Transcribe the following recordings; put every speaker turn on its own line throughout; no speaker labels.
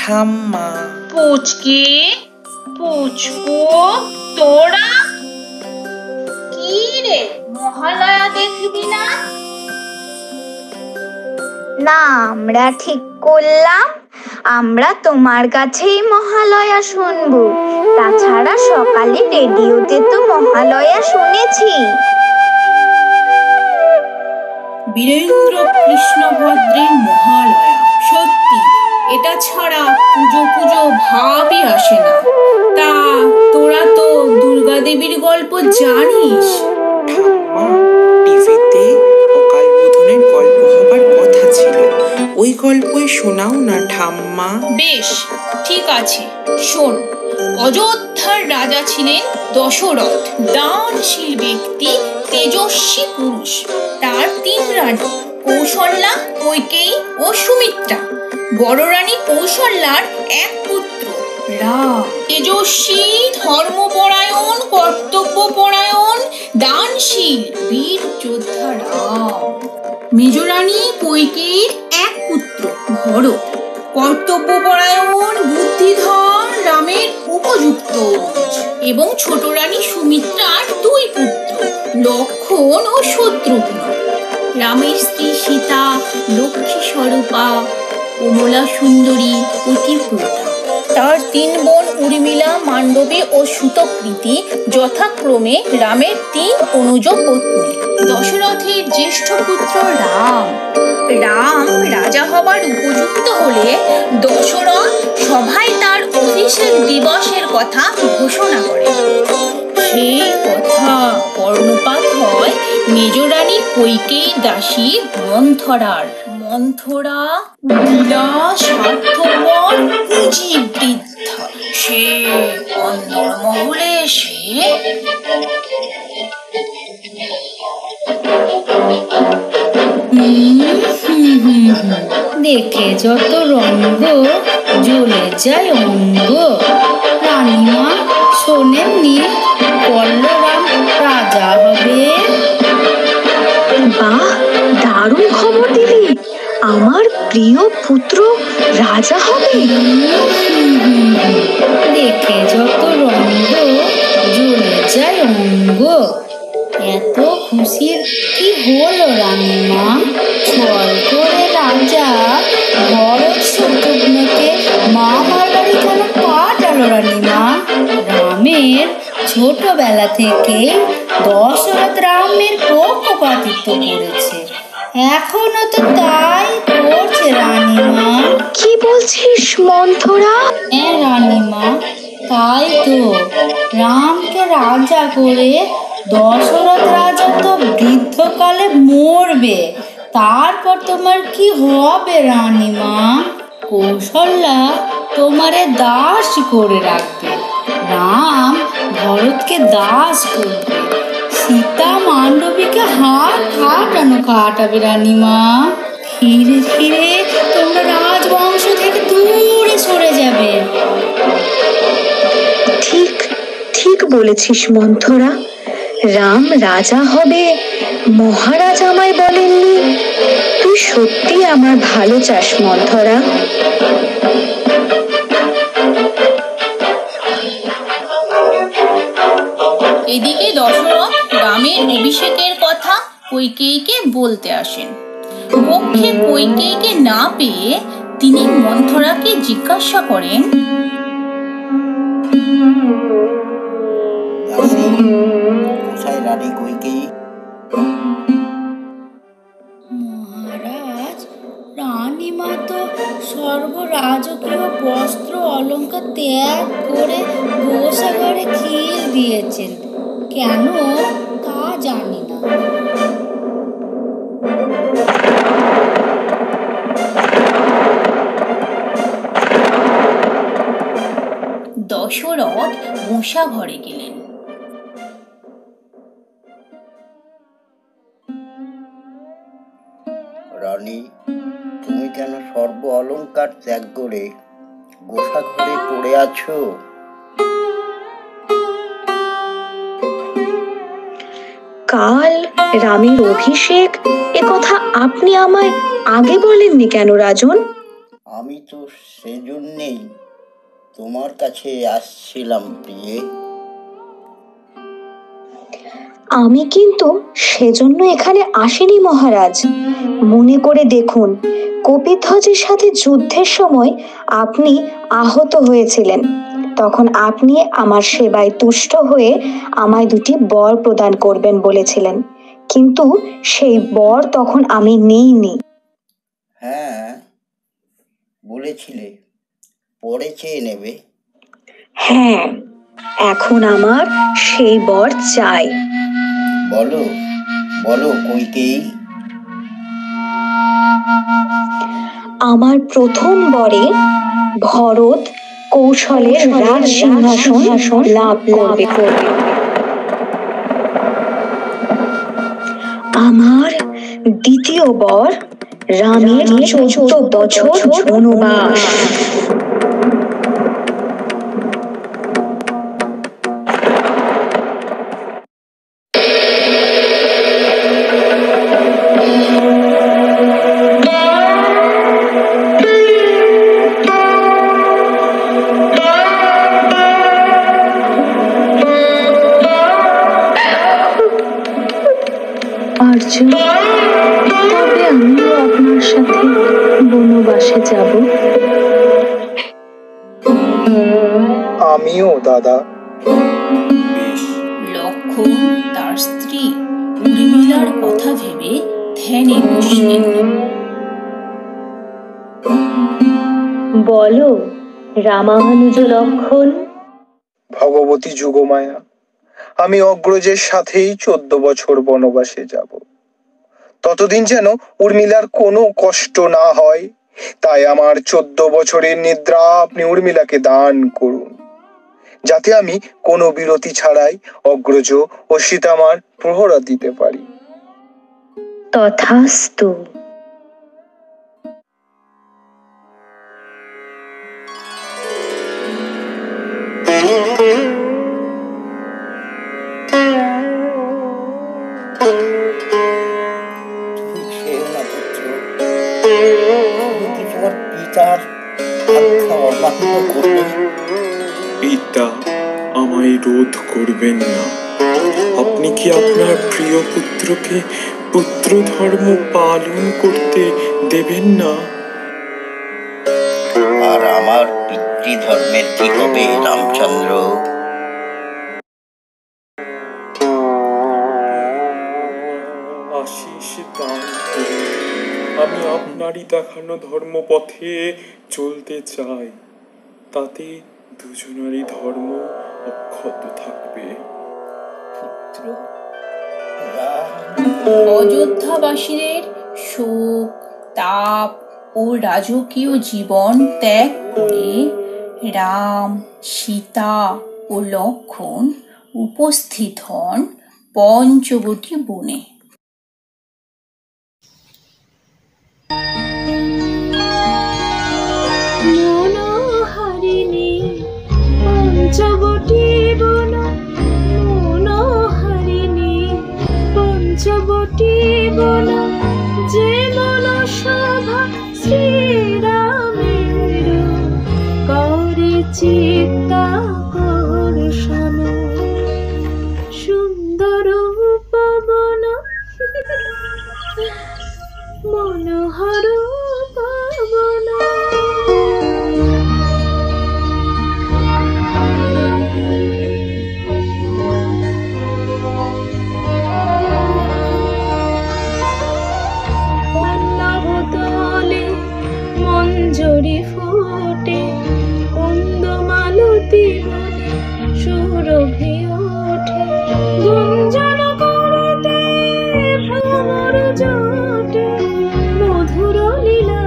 ঠাম্মা।
পুচকে, পুচকু, তোরা কি রে, মহালয়া দেখবি না?
না, আমরা ঠিক করলাম আমরা তোমার কাছেই মহালয়া শুনবো। তাছাড়া সকালে রেডিওতে তো মহালয়া শুনেছি।
বীরেন্দ্র কৃষ্ণ ভদ্রের মহালয়া, সত্যি এটা ছাড়া পুজো পুজো ভাবই আসে না। তা তোরা তো দুর্গা দেবীর গল্প জানিস?
ঠাম্মা, টিভিতে অকাল বোধনের গল্প হবার কথা ছিল, ওই গল্পই শোনাও না ঠাম্মা।
বেশ, ঠিক আছে, শোন। অযোধ্যার রাজা ছিলেন দশরথ, দানশীল ব্যক্তি, তেজস্বী পুরুষ। তার 3 রানী, কৌশল্যা, কৈকেয়ী ও সুমিত্রা। বড় রানী কৌশল্যার 1 পুত্র রাম, তেজস্বী, ধর্মপরায়ণ, কর্তব্যপরায়ণ, দানশীল, বীর যোদ্ধা রাম। মেজ রানী কৈকেয়ীর 1 পুত্র ভরত, কর্তব্যপরায়ণ, বুদ্ধিধর, রামের উপযুক্ত। এবং ছোট রানী সুমিত্রার 2 পুত্র লক্ষণ ও শত্রুঘ্ন। রামের স্ত্রী সীতা লক্ষ্মী স্বরূপা, কমলা সুন্দরী, পতিব্রতা। তার 3 বোন উর্মিলা, মান্ডবী ও সুতকৃতি যথাক্রমে রামের 3 অনুজ পত্নী। দশরথের জ্যেষ্ঠ পুত্র রাম। রাম রাজা হবার উপযুক্ত হলে দশরথ সভায় তার অভিষেক দিবসের কথা ঘোষণা করে। সেই কথা কর্ণপাত হয় মেজরানী কৈকেয়ীর দাসী মন্থরার। মন্থরা বিলাস স্বার্থপর পুঁজিবৃদ্ধা, সে অন্দরমহলে এসে দেখে যত রঙ্গ জ্বলে যায় অঙ্গ। রানীমা শোনেননি বল্লরাম রাজা হবে?
বাহ, দারুণ খবর দিলি। আমার প্রিয় পুত্র রাজা হবে।
দেখে যত রঙ্গ জ্বলে যায় অঙ্গ। এত খুশির কি হলো রানীমা? ছল করে রাজা ভরত শত্রুঘ্নকে মামার বাড়ি কেন পাঠালো রানীমা? রামের ছোটবেলা থেকে দশরথ রামের পক্ষপাতিত্ব করেছে, এখনো তো তাই করছে রানীমা।
কি বলছিস মন্থরা?
হ্যাঁ রানীমা, তাই তো। রামকে রাজা করে দশরথ রাজা তো বৃদ্ধকালে মরবে, তারপর তোমার কি হবে রানীমা? কৌশল্যা তোমারে দাস করে রাখবে, রাম ভরতকে দাস করবে, সীতা মান্ডবীকে হাত কাটাবে রানীমা। ধীরে ধীরে তোমরা রাজবংশ থেকে দূরে সরে যাবে।
ঠিক ঠিক বলেছিস মন্থরা। রাম রাজা হবে মহারাজ আমায় বলেননি। তুই সত্যি আমার ভালো চাস মন্থরা।
এদিকে দশরথ রামের অভিষেকের কথা কৈকেয়ীকে বলতে আসেন। পক্ষে কৈকেয়ীকে না পেয়ে তিনি মন্থরাকে জিজ্ঞাসা করেন,
রানী কৈকেয়ী,
মহারাজ, রানীমা তো সর্বরাজকীয় বস্ত্র অলঙ্কার ত্যাগ করে গোসাগারে ক্ষীর দিয়েছেন, কেন তা জানি না।
দশরথ গোসা ঘরে গেলেন।
রানী, তুমি কেন সর্ব অলঙ্কার ত্যাগ করে গোসা ঘরে পড়ে আছো?
কাল রামের অভিষেক, এ কথা আপনি আমায় আগে বলেননি কেন রাজন?
আমি তো সেজন্যেই তোমার কাছে আসছিলাম প্রিয়ে।
আমি কিন্তু সেজন্য এখানে আসিনি মহারাজ। মনে করে দেখুন, কপিধ্বজের সাথে যুদ্ধের সময় আপনি আহত হয়েছিলেন। তখন আপনি আমার সেবায় তুষ্ট হয়ে আমায় দুটি বর প্রদান করবেন বলেছিলেন, কিন্তু সেই বর তখন আমি নিইনি।
হ্যাঁ, বলেছিলে পরে চেয়ে নেবে।
হ্যাঁ, এখন আমার সেই বর চাই।
বলো বলো কৈকেয়ী।
আমার প্রথম বরে ভরত কৌশলের রাজ সিংহাসন লাভ করবে। আমার দ্বিতীয় বর রামের 14 বছর বনবাস। অর্জুন, তবে আমিও আপনার সাথে বনবাসে যাব।
আমিও দাদা।
লক্ষণ তার স্ত্রী উর্মিলার কথা ভেবে ধ্যানে বসলেন।
বলো রামানুজ লক্ষণ।
ভগবতী যুগমায়া, আমি অগ্রজের সাথেই 14 বছর বনবাসে যাব। ততদিন যেন উর্মিলার কোনো কষ্ট না হয়, তাই আমার 14 বছরের নিদ্রা আপনি উর্মিলাকে দান করুন, যাতে আমি কোনো বিরতি ছাড়াই অগ্রজ ও সীতামার প্রহরা দিতে পারি।
তথাস্তু।
তুমি খেও না পুত্র। তার আজ্ঞা অমান্য করবে?
পিতা, আমায় রোধ করবেন না। আপনি কি আপনার প্রিয় পুত্রকে পুত্র ধর্ম পালন করতে দেবেন না?
আর আমার পিতৃধর্মের কি হবে রামচন্দ্র?
আশিস দান করুন। আমি আপনারই দেখানো ধর্মপথে চলতে চাই, তাতে দুজনেরই ধর্ম অক্ষত থাকবে।
পুত্র
অযোধ্যাবাসীদের শোক তাপ ও রাজকীয় জীবন ত্যাগ করে রাম, সীতা ও লক্ষ্মণ উপস্থিত হন পঞ্চবটী বনে।
মনোহারিণী পঞ্চবটী বন, মনোহারিণী পঞ্চবটী বন, যে মনসভা শ্রীরামের করে চিত্তাকর্ষণ। সুন্দর উপবন মনোহর উপবন। পল্লবতলে মঞ্জরি ফোটে, কুন্দমালতী বনে সুরভি ওঠে। গুঞ্জন করিতে ভ্রমর জোটে, মধুর লীলা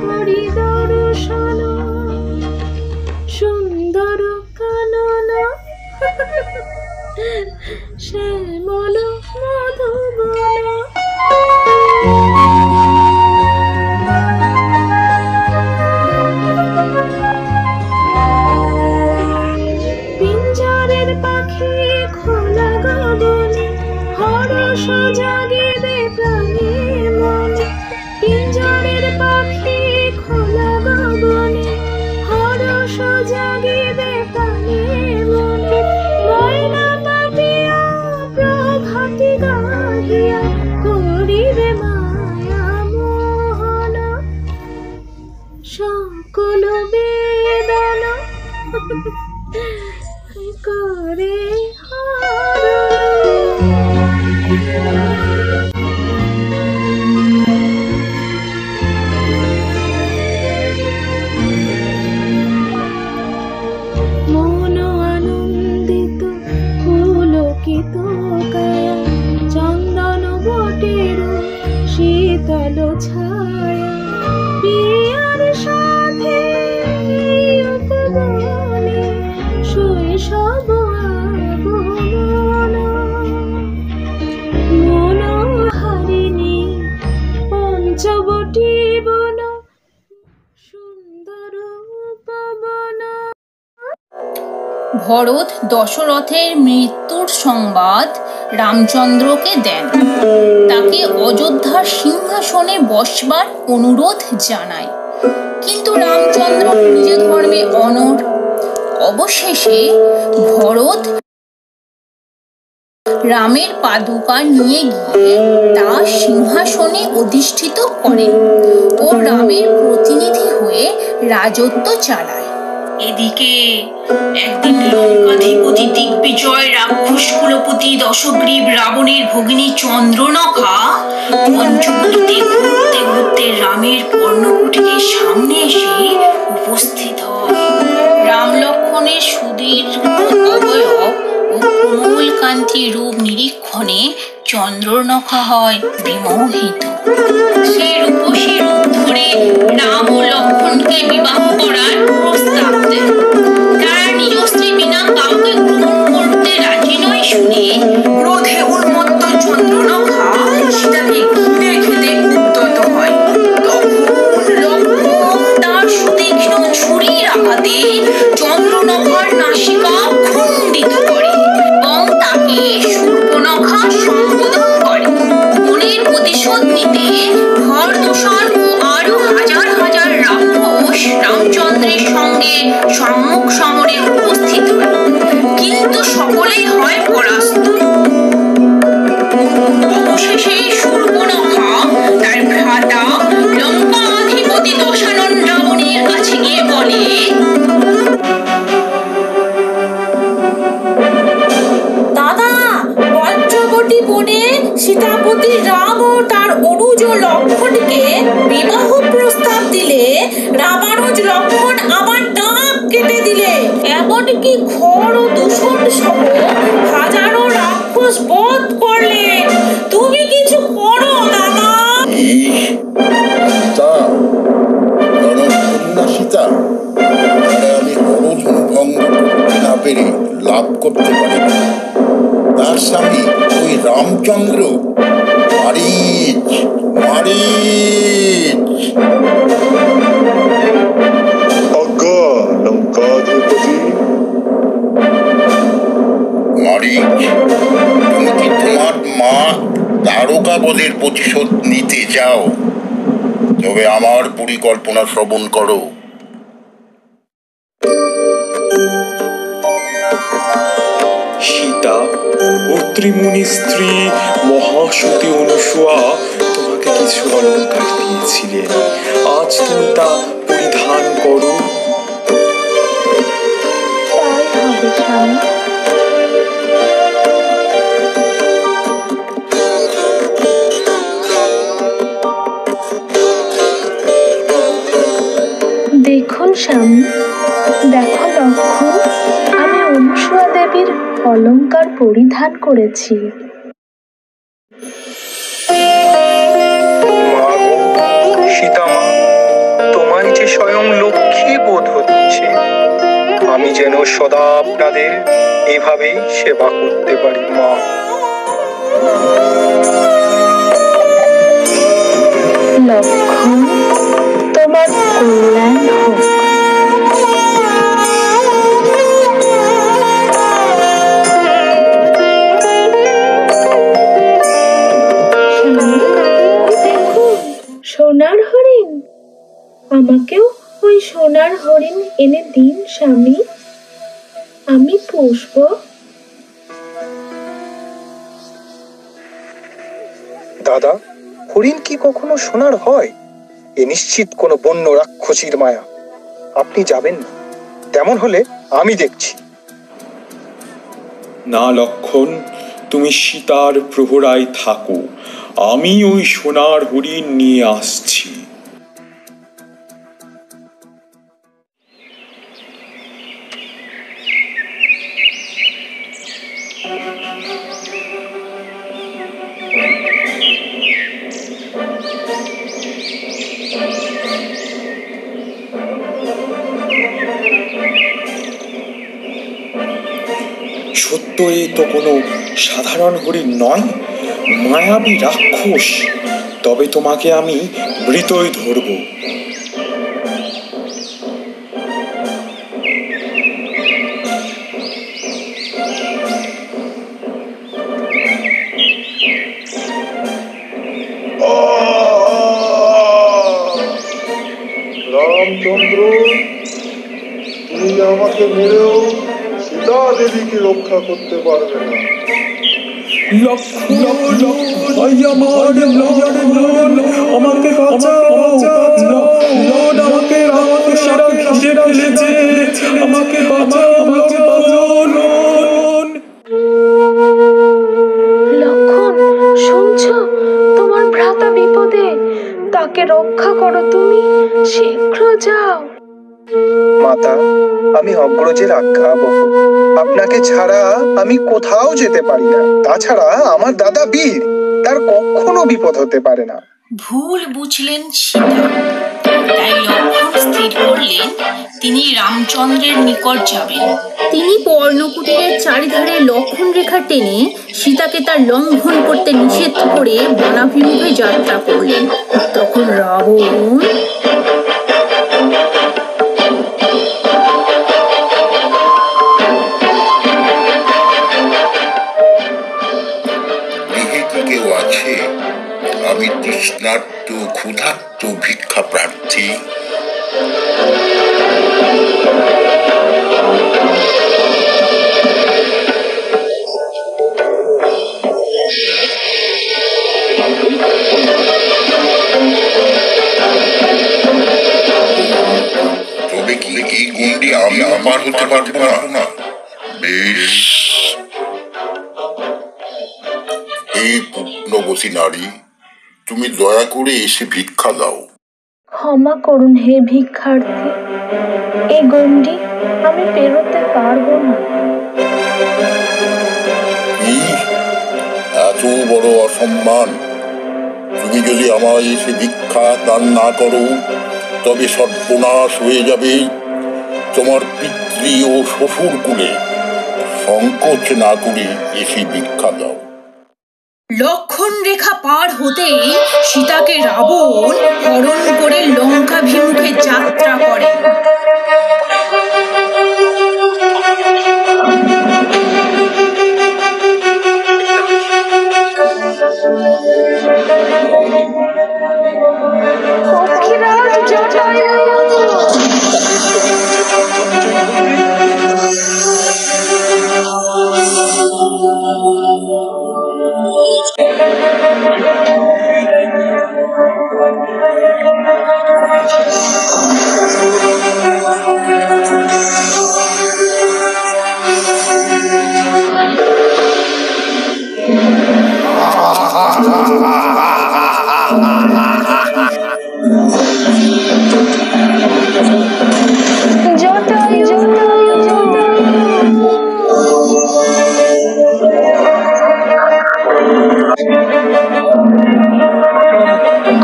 করি দর্শন। সুন্দর কানন শ্যামল মধুবন। পিঞ্জরের পাখি খোলা গগনে, হরষ জাগিবে প্রাণে মনে। পিঞ্জরের পাখি খোলা গগনে, হরষ জাগিবে প্রাণে মনে। ময়না পাতিয়া প্রভাতি গাহিয়া, করিবে মায়া মোহন। সকল বেদন করে মন আনন্দিত পুলকিত কায়া, চন্দন বটের শীতল ছায়া। পিয়ার সাথে উপবনে শৈশব আগমন। মনোহারিণী পঞ্চবটী বন, সুন্দর উপবন।
ভরত দশরথের মৃত্যুর সংবাদ রামচন্দ্রকে দেন। তাকে অযোধ্যার সিংহাসনে বসবার অনুরোধ জানায়, কিন্তু রামচন্দ্র নিজ ধর্মে অনড়। অবশেষে ভরত রামের পাদুকা নিয়ে গিয়ে তা সিংহাসনে অধিষ্ঠিত করেন ও রামের প্রতিনিধি হয়ে রাজত্ব চালায়। এদিকে একদিন লঙ্কাধিপতি দিগ্বিজয় রাক্ষস কুলপতি দশগ্রীব রাবণের ভগিনী চন্দ্রনখা পঞ্চবটিতে ঘুরতে ঘুরতে রামের পর্ণকুটিরের সামনে এসে উপস্থিত হয়। রাম লক্ষ্মণের সুদীর্ঘ অবয়ব ও কোমল কান্তি রূপ নিরীক্ষণে চন্দ্রনখা হয় বিমোহিত। সে রূপসী রূপ ধরে রাম ও লক্ষ্মণকে বিবাহ করার প্রস্তাব দেয়। তারা নিজ স্ত্রী বিনা কাউকে গ্রহণ করতে রাজি নয় শুনে ক্রোধে উন্মত্ত চন্দ্রনখা সীতাকে ঘিরে খেতে উদ্যত হয়। তখন লক্ষ্মণ তার সুতীক্ষ্ণ ছুরির আঘাতে চন্দ্রনখার নাসিকা খণ্ডিত করে এবং তাকে শূর্পণখা সম্বোধন করে। মনের প্রতিশোধ নিতে খরদূষণ ও আরো হাজার হাজার রাক্ষস সীতাপতি রাম ও তার অনুজ লক্ষ্মণকে বিবাহ প্রস্তাব দিলে রামানুজ লক্ষ্মণ আমার নাক কেটে দিলে, এমনকি খড় ও দূষণ সহ হাজারো রাক্ষস বধ করলেন। তুমি কিছু করো দাদা।
সীতা, রণকন্যা সীতা, আমি হরধনু ভঙ্গ করতে না পেরে লাভ করতে পারি না। তার স্বামী ওই রামচন্দ্র মারিচ মারিচ।
অজ্ঞা লঙ্কাধিপতি।
মারিচ, তুমি কি তোমার মা তারকাবধের প্রতিশোধ নিতে চাও? তবে আমার পরিকল্পনা শ্রবণ করো।
সীতা ও ত্রিমুনি স্ত্রী মহাসতী অনুসূয়া তোমাকে কিছু অলঙ্কার দিয়েছিলেন, আজ তুমি তা পরিধান করো।
তাই হবে স্বামী। দেখুন স্বামী, দেখো লক্ষ্মণ, আমি অনুসূয়া দেবীর অলংকার পরিধান করেছি।
সীতামা, তোমায় যে স্বয়ং লক্ষ্মী বোধ হচ্ছে। আমি যেন সদা আপনাদের এভাবেই সেবা করতে পারি মা।
লক্ষ্মণ, তোমার কল্যাণ হোক। দেখুন, সোনার হরিণ। আমাকেও ওই সোনার হরিণ এনে দিন স্বামী, আমি পুষব।
দাদা, হরিণ কি কখনো সোনার হয়? এ নিশ্চিত কোনো বন্য রাক্ষসীর মায়া। আপনি যাবেন না, তেমন হলে আমি দেখছি।
না লক্ষণ, তুমি সীতার প্রহরায় থাকো, আমি ওই সোনার হরিণ নিয়ে আসছি। সত্য, এ তো কোনো সাধারণ হরিণ নয়, মায়াবী রাক্ষস। তবে তোমাকে আমি মৃতই ধরব।
রামচন্দ্র, তুমি আমাকে মেরেও সীতা দেবীকে রক্ষা করতে পারবে না।
আমাকে বাঁচাও, আমাকে রাক্ষসেরা ঘিরে ফেলেছে, আমাকে বাঁচাও।
লক্ষ্মণ, শুনছো? তোমার ভ্রাতা বিপদে, তাকে রক্ষা করো তুমি, শীঘ্র যাও।
মাতা, আমি অগ্রজের আজ্ঞাবহ। আপনাকে ছাড়া আমি কোথাও যেতে পারি না। তাছাড়া আমার দাদা বীর, তার কখনো বিপদ হতে পারে না।
ভুল বুঝলেন সীতা, তাই লক্ষ্মণ স্থির করলেন তিনি রামচন্দ্রের নিকট যাবেন। তিনি পর্ণকুটিরের চারিধারে লক্ষণ রেখা টেনে সীতাকে তার লঙ্ঘন করতে নিষেধ করে বনাভিমুখে যাত্রা করলেন। তখন রাবণ
কেউ আছে? আমি তৃষ্ণার্ত ক্ষুধার্ত ভিক্ষা প্রার্থী। তবে কি এই গণ্ডি আমি পার হতে পারবো না? বেশ, হে পুণ্যবতী নারী, তুমি দয়া করে এসে ভিক্ষা দাও।
ক্ষমা করুন হে ভিক্ষার্থী, এই গণ্ডি আমি পেরোতে পারবো না।
কি এত বড় অসম্মান! তুমি যদি আমায় এসে ভিক্ষা দান না করো তবে সর্বনাশ হয়ে যাবে তোমার পিতৃ ও শ্বশুর কুলে। সংকোচ না করে এসে ভিক্ষা দাও।
লক্ষণ রেখা পার হতেই সীতাকে রাবণ হরণ করে লঙ্কাভিমুখে যাত্রা করে।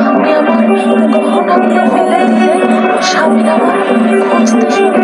আমি আমার গহনাগুলো ফেলে দিলে স্বামীর আমার খুঁজতে শুরু